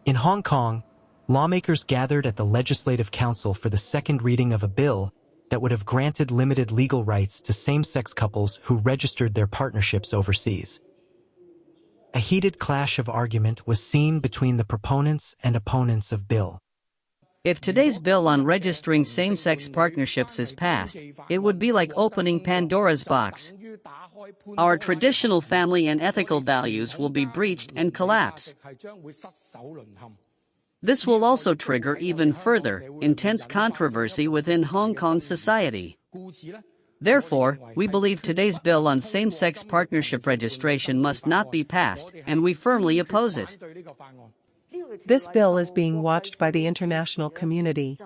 In Hong Kong, lawmakers gathered at the Legislative Council for the second reading of a bill that would have granted limited legal rights to same-sex couples who registered their partnerships overseas. A heated clash of argument was seen between the proponents and opponents of bill. If today's bill on registering same-sex partnerships is passed, it would be like opening Pandora's box. Our traditional family and ethical values will be breached and collapse. This will also trigger even further intense controversy within Hong Kong society. Therefore, we believe today's bill on same-sex partnership registration must not be passed, and we firmly oppose it. This bill is being watched by the international community.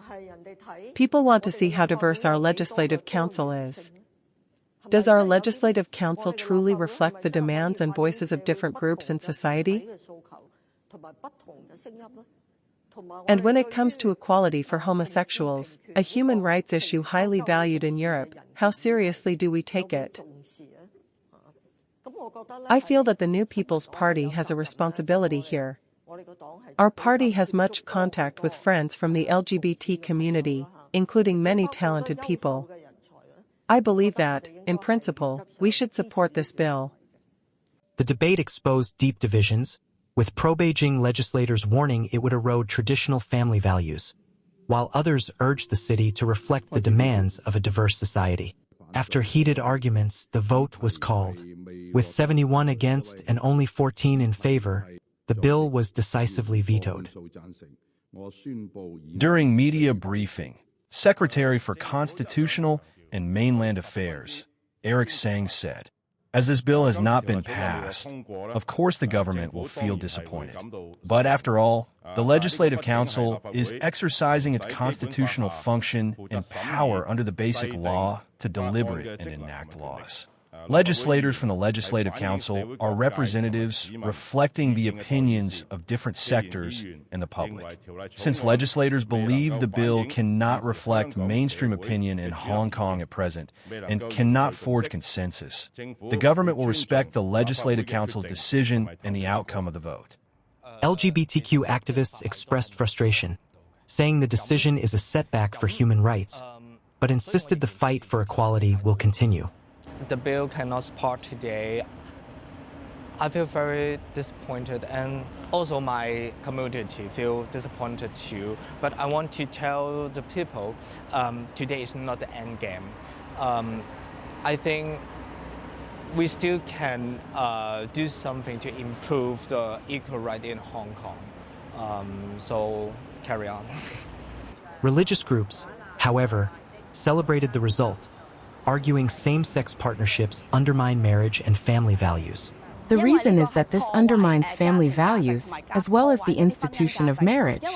People want to see how diverse our Legislative Council is. Does our Legislative Council truly reflect the demands and voices of different groups in society? And when it comes to equality for homosexuals, a human rights issue highly valued in Europe, how seriously do we take it? I feel that the New People's Party has a responsibility here. Our party has much contact with friends from the LGBT community, including many talented people. I believe that, in principle, we should support this bill. The debate exposed deep divisions, with pro-Beijing legislators warning it would erode traditional family values, while others urged the city to reflect the demands of a diverse society. After heated arguments, the vote was called. With 71 against and only 14 in favor, the bill was decisively vetoed. During media briefing, Secretary for Constitutional and Mainland Affairs, Eric Tsang said, "As this bill has not been passed, of course the government will feel disappointed. But after all, the Legislative Council is exercising its constitutional function and power under the Basic Law to deliberate and enact laws. Legislators from the Legislative Council are representatives reflecting the opinions of different sectors and the public. Since legislators believe the bill cannot reflect mainstream opinion in Hong Kong at present and cannot forge consensus, the government will respect the Legislative Council's decision and the outcome of the vote." LGBTQ activists expressed frustration, saying the decision is a setback for human rights, but insisted the fight for equality will continue. The bill cannot support today. I feel very disappointed, and also my community feel disappointed too. But I want to tell the people, today is not the end game. I think we still can do something to improve the equal right in Hong Kong. So carry on. Religious groups, however, celebrated the result, arguing same-sex partnerships undermine marriage and family values. The reason is that this undermines family values, as well as the institution of marriage.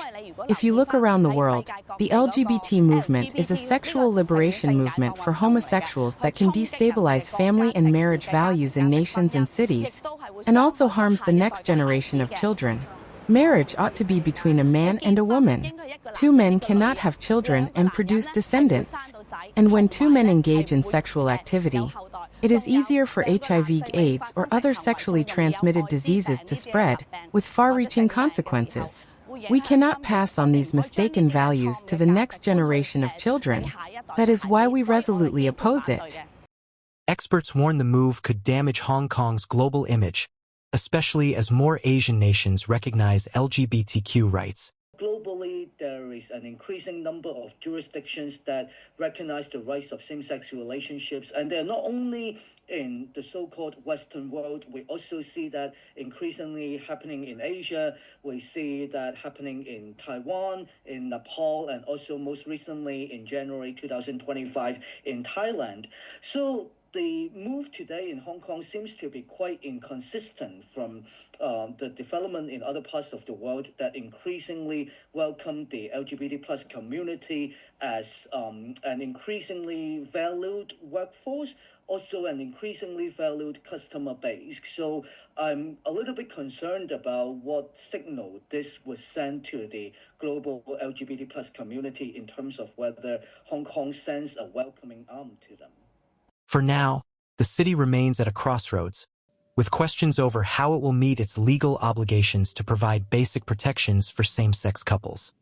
If you look around the world, the LGBT movement is a sexual liberation movement for homosexuals that can destabilize family and marriage values in nations and cities, and also harms the next generation of children. Marriage ought to be between a man and a woman. Two men cannot have children and produce descendants. And when two men engage in sexual activity, it is easier for HIV/AIDS or other sexually transmitted diseases to spread, with far-reaching consequences. We cannot pass on these mistaken values to the next generation of children. That is why we resolutely oppose it. Experts warn the move could damage Hong Kong's global image, especially as more Asian nations recognize LGBTQ rights. Globally, there is an increasing number of jurisdictions that recognize the rights of same-sex relationships, and they're not only in the so-called Western world. We also see that increasingly happening in Asia. We see that happening in Taiwan, in Nepal, and also most recently in January 2025 in Thailand. So the move today in Hong Kong seems to be quite inconsistent from the development in other parts of the world that increasingly welcome the LGBT plus community as an increasingly valued workforce, also an increasingly valued customer base. So I'm a little bit concerned about what signal this would send to the global LGBT plus community in terms of whether Hong Kong sends a welcoming arm to them. For now, the city remains at a crossroads. with questions over how it will meet its legal obligations to provide basic protections for same-sex couples.